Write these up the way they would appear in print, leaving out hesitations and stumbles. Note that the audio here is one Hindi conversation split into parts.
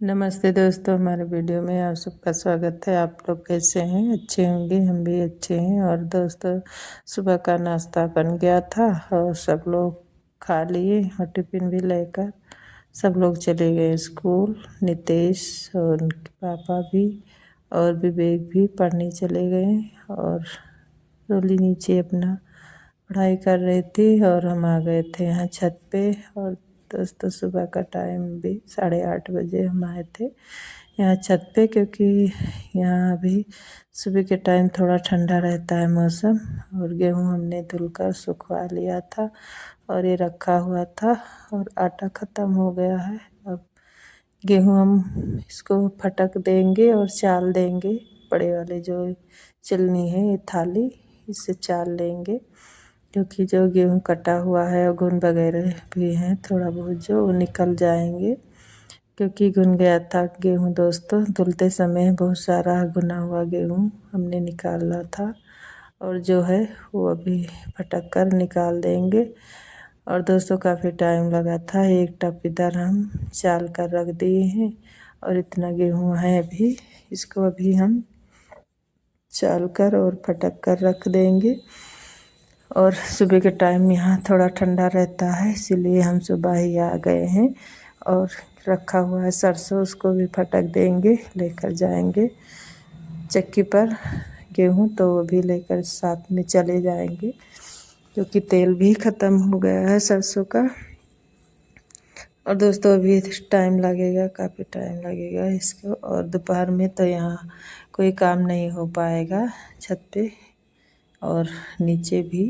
नमस्ते दोस्तों, हमारे वीडियो में आप सबका स्वागत है। आप लोग कैसे हैं? अच्छे होंगे, हम भी अच्छे हैं। और दोस्तों, सुबह का नाश्ता बन गया था और सब लोग खा लिए और टिफ़िन भी लेकर सब लोग चले गए स्कूल। नितेश और उनके पापा भी और विवेक भी पढ़ने चले गए और रोली नीचे अपना पढ़ाई कर रही थी और हम आ गए थे यहाँ छत पे। और दोस्तों, सुबह का टाइम भी 8:30 बजे हम आए थे यहाँ छत पे, क्योंकि यहाँ अभी सुबह के टाइम थोड़ा ठंडा रहता है मौसम। और गेहूँ हमने धुलकर सुखवा लिया था और ये रखा हुआ था और आटा ख़त्म हो गया है। अब गेहूँ हम इसको फटक देंगे और चाल देंगे। बड़े वाले जो चलनी है, ये थाली, इससे चाल लेंगे, क्योंकि जो गेहूँ कटा हुआ है और घुन वगैरह भी हैं थोड़ा बहुत जो, वो निकल जाएंगे। क्योंकि घुन गया था गेहूँ दोस्तों, धुलते समय बहुत सारा घुना हुआ गेहूँ हमने निकाला था और जो है वो अभी फटक कर निकाल देंगे। और दोस्तों, काफ़ी टाइम लगा था। एक टप इधर हम चाल कर रख दिए हैं और इतना गेहूँ है अभी, इसको अभी हम चाल कर और फटक कर रख देंगे। और सुबह के टाइम यहाँ थोड़ा ठंडा रहता है, इसीलिए हम सुबह ही आ गए हैं। और रखा हुआ है सरसों, उसको भी फटक देंगे, लेकर जाएंगे चक्की पर गेहूँ, तो वो भी लेकर साथ में चले जाएंगे, क्योंकि तेल भी ख़त्म हो गया है सरसों का। और दोस्तों, अभी टाइम लगेगा, काफ़ी टाइम लगेगा इसको। और दोपहर में तो यहाँ कोई काम नहीं हो पाएगा छत पे और नीचे भी।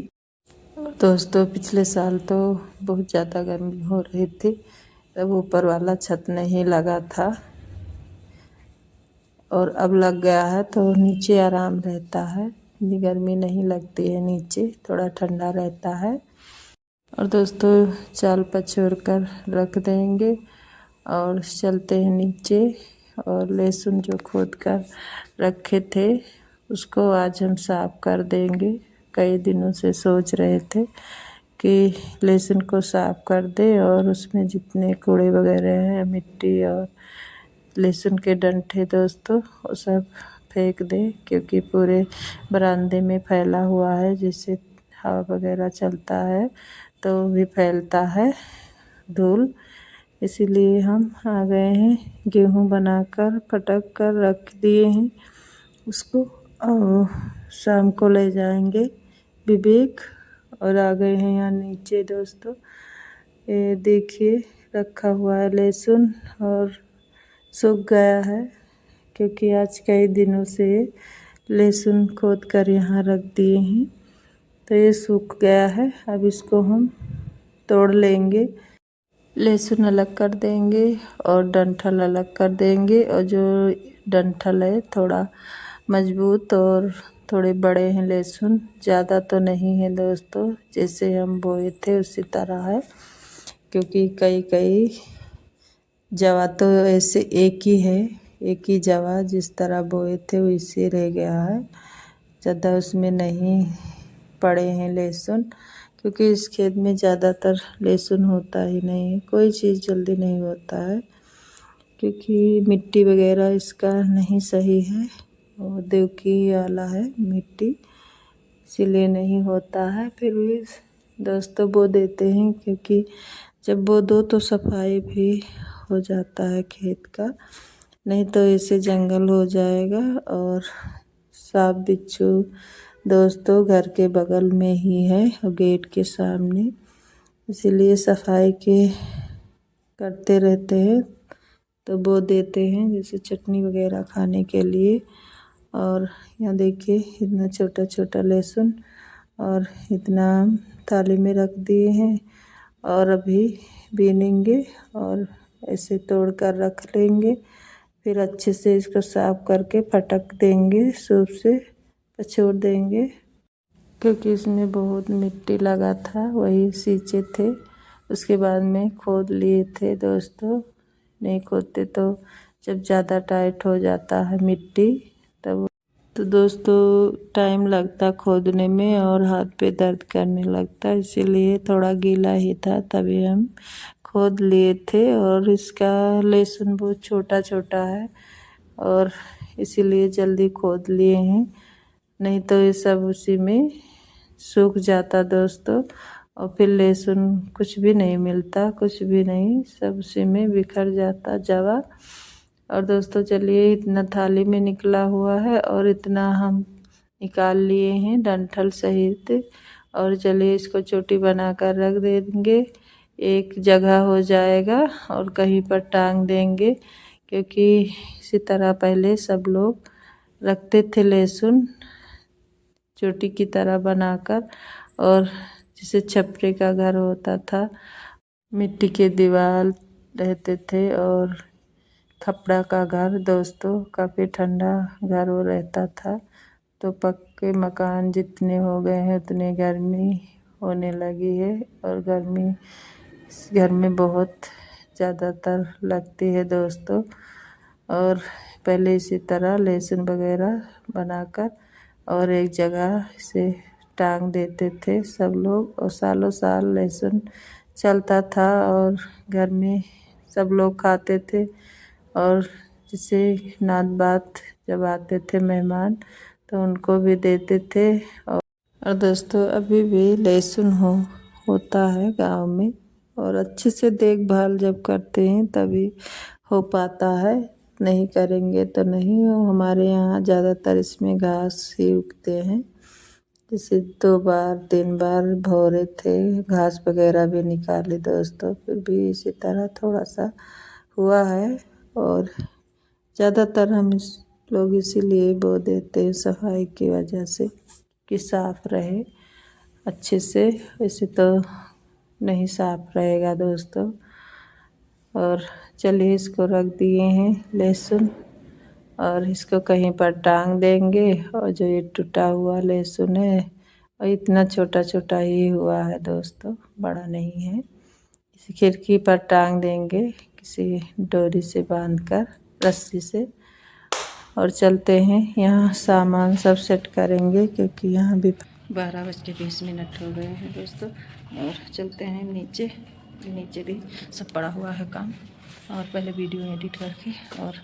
दोस्तों, पिछले साल तो बहुत ज़्यादा गर्मी हो रही थी, तब ऊपर वाला छत नहीं लगा था और अब लग गया है, तो नीचे आराम रहता है, इतनी गर्मी नहीं लगती है, नीचे थोड़ा ठंडा रहता है। और दोस्तों, चाल पछोड़ कर रख देंगे और चलते हैं नीचे। और लहसुन जो खोद कर रखे थे उसको आज हम साफ़ कर देंगे। कई दिनों से सोच रहे थे कि लहसुन को साफ़ कर दे और उसमें जितने कूड़े वगैरह हैं, मिट्टी और लहसुन के डंठे दोस्तों, वो सब फेंक दें, क्योंकि पूरे बरामदे में फैला हुआ है, जिससे हवा वगैरह चलता है तो भी फैलता है धूल। इसीलिए हम आ गए हैं, गेहूँ बनाकर फटक कर रख दिए हैं उसको, और शाम को ले जाएंगे विवेक। और आ गए हैं यहाँ नीचे दोस्तों, ये देखिए रखा हुआ है लहसुन और सूख गया है, क्योंकि आज कई दिनों से लहसुन खोद कर यहाँ रख दिए हैं, तो ये सूख गया है। अब इसको हम तोड़ लेंगे, लहसुन अलग कर देंगे और डंठल अलग कर देंगे। और जो डंठल है थोड़ा मजबूत और थोड़े बड़े हैं लहसुन, ज़्यादा तो नहीं है दोस्तों, जैसे हम बोए थे उसी तरह है, क्योंकि कई कई जवा तो ऐसे एक ही है, एक ही जवा जिस तरह बोए थे वैसे रह गया है, ज़्यादा उसमें नहीं पड़े हैं लहसुन, क्योंकि इस खेत में ज़्यादातर लहसुन होता ही नहीं है, कोई चीज़ जल्दी नहीं होता है, क्योंकि मिट्टी वगैरह इसका नहीं सही है, और देवकी वाला है मिट्टी, इसीलिए नहीं होता है। फिर भी दोस्तों बो देते हैं, क्योंकि जब बो दो तो सफाई भी हो जाता है खेत का, नहीं तो ऐसे जंगल हो जाएगा। और सांप बिच्छू दोस्तों घर के बगल में ही है और गेट के सामने, इसीलिए सफाई के करते रहते हैं, तो बो देते हैं जैसे चटनी वगैरह खाने के लिए। और यहाँ देखिए इतना छोटा छोटा लहसुन और इतना थाली में रख दिए हैं, और अभी बीनेंगे और ऐसे तोड़ कर रख लेंगे। फिर अच्छे से इसको साफ़ करके फटक देंगे, सूप से पछोड़ देंगे, क्योंकि इसमें बहुत मिट्टी लगा था, वही सींचे थे, उसके बाद में खोद लिए थे दोस्तों। नहीं खोदते तो जब ज़्यादा टाइट हो जाता है मिट्टी तब तो दोस्तों टाइम लगता खोदने में और हाथ पे दर्द करने लगता, इसीलिए थोड़ा गीला ही था तभी हम खोद लिए थे और इसका लहसुन बहुत छोटा छोटा है और इसीलिए जल्दी खोद लिए हैं, नहीं तो ये सब उसी में सूख जाता दोस्तों और फिर लहसुन कुछ भी नहीं मिलता, कुछ भी नहीं, सब उसी में बिखर जाता जवा। और दोस्तों चलिए इतना थाली में निकला हुआ है और इतना हम निकाल लिए हैं डंठल सहित। और चलिए इसको चोटी बनाकर रख देंगे, एक जगह हो जाएगा और कहीं पर टांग देंगे, क्योंकि इसी तरह पहले सब लोग रखते थे लहसुन चोटी की तरह बनाकर। और जैसे छपरे का घर होता था, मिट्टी के दीवार रहते थे और खपड़ा का घर दोस्तों, काफ़ी ठंडा घर वो रहता था। तो पक्के मकान जितने हो गए हैं उतने गर्मी होने लगी है और गर्मी इस घर में बहुत ज़्यादातर लगती है दोस्तों। और पहले इसी तरह लहसुन वगैरह बनाकर और एक जगह से टांग देते थे सब लोग और सालों साल लहसुन चलता था और घर में सब लोग खाते थे। और जैसे नात बात जब आते थे मेहमान तो उनको भी देते थे। और दोस्तों अभी भी लहसुन होता है गांव में और अच्छे से देखभाल जब करते हैं तभी हो पाता है, नहीं करेंगे तो नहीं। हमारे यहाँ ज़्यादातर इसमें घास ही उगते हैं, जैसे 2 बार 3 बार भोरे थे, घास वगैरह भी निकाले दोस्तों, फिर भी इसी तरह थोड़ा सा हुआ है। और ज़्यादातर हम लोग इसीलिए बो देते हैं सफाई की वजह से कि साफ़ रहे अच्छे से, वैसे तो नहीं साफ़ रहेगा दोस्तों। और चलिए इसको रख दिए हैं लहसुन और इसको कहीं पर टांग देंगे। और जो ये टूटा हुआ लहसुन है और इतना छोटा छोटा ही हुआ है दोस्तों, बड़ा नहीं है, इसी खिड़की पर टांग देंगे किसी डोरी से बांधकर रस्सी से। और चलते हैं यहाँ सामान सब सेट करेंगे, क्योंकि यहाँ भी 12:20 हो गए हैं दोस्तों। और चलते हैं नीचे, नीचे भी सब पड़ा हुआ है काम, और पहले वीडियो एडिट करके और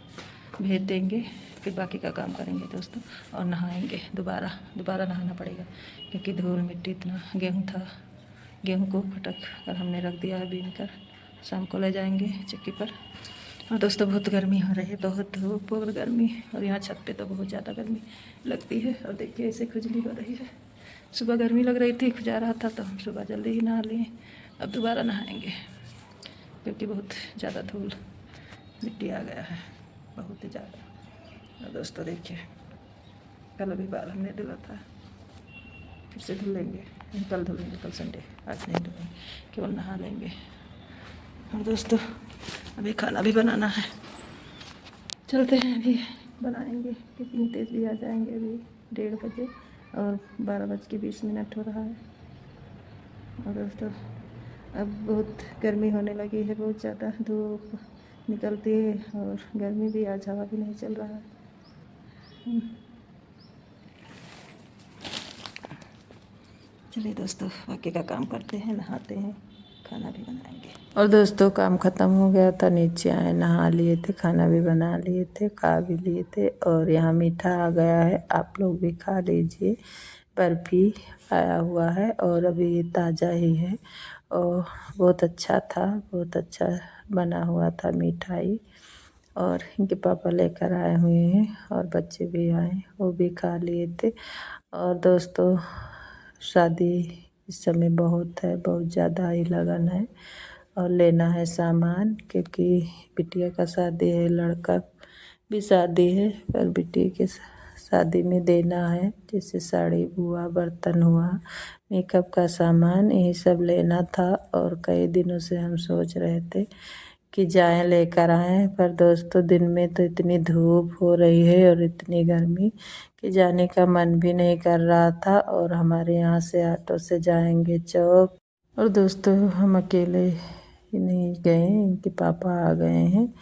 भेज देंगे, फिर बाकी का काम करेंगे दोस्तों। और नहाएंगे, दोबारा नहाना पड़ेगा, क्योंकि धूल मिट्टी इतना गेहूँ था, गेहूँ को फटक कर हमने रख दिया है बीन कर, शाम को ले जाएंगे चक्की पर। और दोस्तों बहुत गर्मी हो रही है, बहुत धूप और गर्मी, और यहाँ छत पे तो बहुत ज़्यादा गर्मी लगती है। और देखिए ऐसे खुजली हो रही है, सुबह गर्मी लग रही थी, खुजा रहा था तो हम सुबह जल्दी ही नहा लिए। अब दोबारा नहाएंगे क्योंकि बहुत ज़्यादा धूल मिट्टी आ गया है, बहुत ही ज़्यादा। और दोस्तों देखिए कल अभी बाल हमने धुला था, फिर से धुलेंगे, कल धुलेंगे, कल संडे, आज नहीं धुलेंगे, केवल नहा लेंगे। और दोस्तों अभी खाना भी बनाना है, चलते हैं अभी बनाएंगे, क्योंकि नितेश भी आ जाएंगे अभी 1:30 बजे और 12:20 हो रहा है। और दोस्तों अब बहुत गर्मी होने लगी है, बहुत ज़्यादा धूप निकलती है और गर्मी भी, आज हवा भी नहीं चल रहा है। चलिए दोस्तों बाकी का काम करते हैं, नहाते हैं, खाना भी बनाएंगे। और दोस्तों काम ख़त्म हो गया था, नीचे आए, नहा लिए थे, खाना भी बना लिए थे, खा भी लिए थे। और यहाँ मीठा आ गया है, आप लोग भी खा लीजिए, बर्फ़ी आया हुआ है और अभी ये ताज़ा ही है और बहुत अच्छा था, बहुत अच्छा बना हुआ था मिठाई। और इनके पापा लेकर आए हुए हैं और बच्चे भी आए, वो भी खा लिए थे। और दोस्तों शादी इस समय बहुत है, बहुत ज़्यादा ही लगन है और लेना है सामान, क्योंकि बिटिया का शादी है, लड़का भी शादी है, पर बिटिया के शादी में देना है, जैसे साड़ी हुआ, बर्तन हुआ, मेकअप का सामान, यही सब लेना था। और कई दिनों से हम सोच रहे थे कि जाएं लेकर आएं, पर दोस्तों दिन में तो इतनी धूप हो रही है और इतनी गर्मी कि जाने का मन भी नहीं कर रहा था। और हमारे यहाँ से ऑटो से जाएंगे चौक, और दोस्तों हम अकेले ही नहीं गए, इनके पापा आ गए हैं,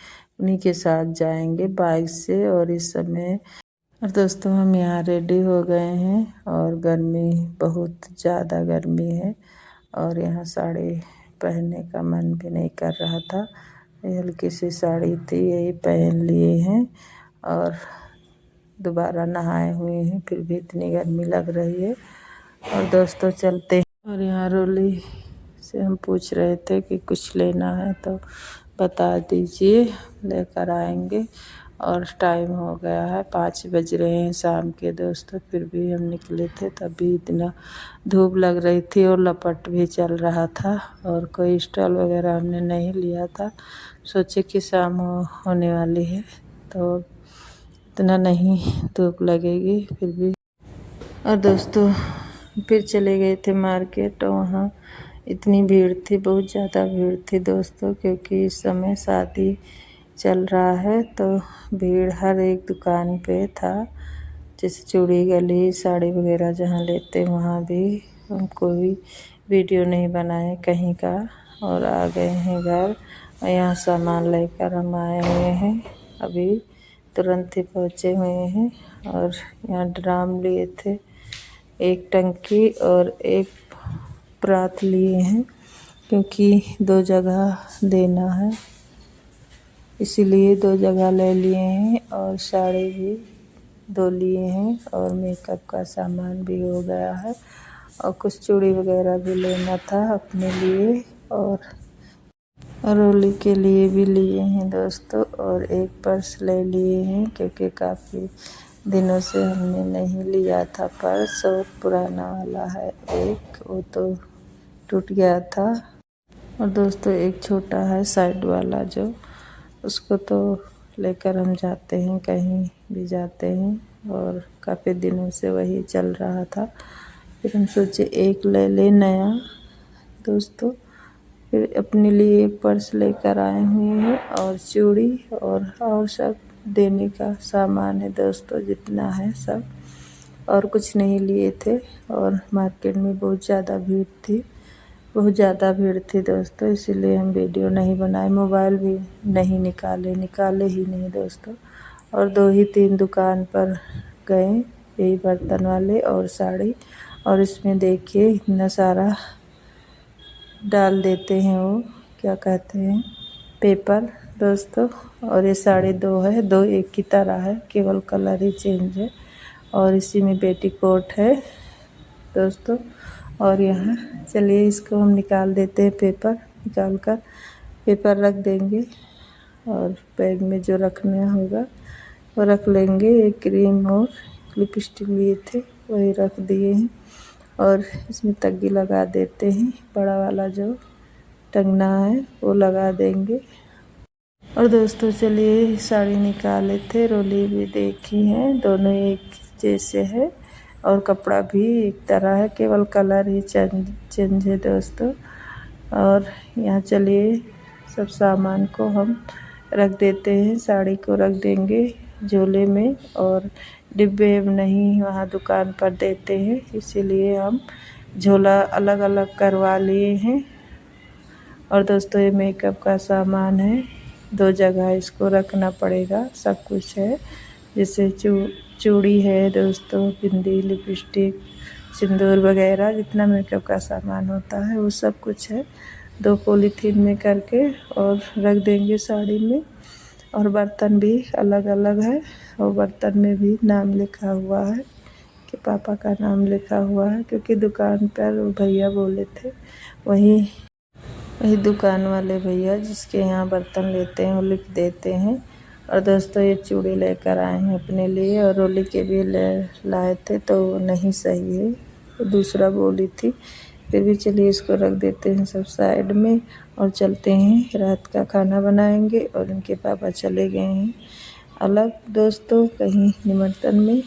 उन्हीं के साथ जाएंगे बाइक से। और इस समय और दोस्तों हम यहाँ रेडी हो गए हैं और गर्मी, बहुत ज़्यादा गर्मी है और यहाँ पहनने का मन भी नहीं कर रहा था। ये हल्की सी साड़ी थी, यही पहन लिए हैं और दोबारा नहाए हुए हैं, फिर भी इतनी गर्मी लग रही है। और दोस्तों चलते हैं। और यहाँ रोली से हम पूछ रहे थे कि कुछ लेना है तो बता दीजिए, लेकर आएंगे। और टाइम हो गया है, 5 बज रहे हैं शाम के दोस्तों। फिर भी हम निकले थे, तभी इतना धूप लग रही थी और लपट भी चल रहा था और कोई स्टॉल वगैरह हमने नहीं लिया था। सोचे कि शाम होने वाली है तो इतना नहीं धूप लगेगी। फिर भी और दोस्तों फिर चले गए थे मार्केट और वहाँ इतनी भीड़ थी, बहुत ज़्यादा भीड़ थी दोस्तों, क्योंकि इस समय शादी चल रहा है तो भीड़ हर एक दुकान पे था। जैसे चूड़ी गली, साड़ी वगैरह जहाँ लेते वहाँ भी हम कोई वीडियो नहीं बनाए कहीं का। और आ गए हैं घर और यहाँ सामान लेकर हम आए हुए हैं, अभी तुरंत ही पहुँचे हुए हैं। और यहाँ ड्राम लिए थे, एक टंकी और एक परात लिए हैं, क्योंकि 2 जगह देना है, इसीलिए 2 जगह ले लिए हैं। और साड़ी भी 2 लिए हैं और मेकअप का सामान भी हो गया है। और कुछ चूड़ी वगैरह भी लेना था अपने लिए और रोली के लिए भी लिए हैं दोस्तों। और एक पर्स ले लिए हैं, क्योंकि काफ़ी दिनों से हमने नहीं लिया था पर्स, और पुराना वाला है एक, वो तो टूट गया था। और दोस्तों एक छोटा है साइड वाला, जो उसको तो लेकर हम जाते हैं, कहीं भी जाते हैं, और काफ़ी दिनों से वही चल रहा था। फिर हम सोचे एक ले ले नया दोस्तों। फिर अपने लिए एक पर्स लेकर आए हुए हैं और चूड़ी और सब देने का सामान है दोस्तों, जितना है सब। और कुछ नहीं लिए थे। और मार्केट में बहुत ज़्यादा भीड़ थी दोस्तों, इसीलिए हम वीडियो नहीं बनाए, मोबाइल भी नहीं निकाले ही नहीं दोस्तों। और 2 ही 3 दुकान पर गए, यही बर्तन वाले और साड़ी। और इसमें देखिए इतना सारा डाल देते हैं, वो क्या कहते हैं, पेपर दोस्तों। और ये 2.5 है, 2 एक की तरह है, केवल कलर ही चेंज है। और इसी में पेटीकोट है दोस्तों। और यहाँ चलिए इसको हम निकाल देते हैं, पेपर निकाल कर पेपर रख देंगे और बैग में जो रखना होगा वो रख लेंगे। एक क्रीम और लिपस्टिक लिए थे, वही रख दिए हैं। और इसमें तग्गी लगा देते हैं, बड़ा वाला जो टंगना है वो लगा देंगे। और दोस्तों चलिए साड़ी निकाले थे, रोली भी देखी है, दोनों एक जैसे है और कपड़ा भी एक तरह है, केवल कलर ही चेंज है दोस्तों। और यहाँ चलिए सब सामान को हम रख देते हैं, साड़ी को रख देंगे झोले में, और डिब्बे नहीं वहाँ दुकान पर देते हैं, इसीलिए हम झोला अलग अलग करवा लिए हैं। और दोस्तों ये मेकअप का सामान है, 2 जगह इसको रखना पड़ेगा, सब कुछ है, जैसे चूड़ी है दोस्तों, बिंदी, लिपस्टिक, सिंदूर वगैरह, जितना मेकअप का सामान होता है वो सब कुछ है, 2 पॉलीथीन में करके और रख देंगे साड़ी में। और बर्तन भी अलग अलग है, और बर्तन में भी नाम लिखा हुआ है कि पापा का नाम लिखा हुआ है, क्योंकि दुकान पर वो भैया बोले थे, वही दुकान वाले भैया जिसके यहाँ बर्तन लेते हैं वो लिख देते हैं। और दोस्तों ये चूड़ी लेकर आए हैं अपने लिए, और रोली के भी लाए थे तो वो नहीं सही है, वो दूसरा बोली थी। फिर भी चलिए इसको रख देते हैं सब साइड में और चलते हैं, रात का खाना बनाएंगे। और इनके पापा चले गए हैं अलग दोस्तों कहीं निमंत्रण में,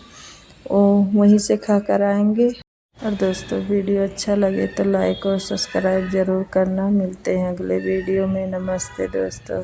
वो वहीं से खा कर आएंगे। और दोस्तों वीडियो अच्छा लगे तो लाइक और सब्सक्राइब ज़रूर करना। मिलते हैं अगले वीडियो में। नमस्ते दोस्तों।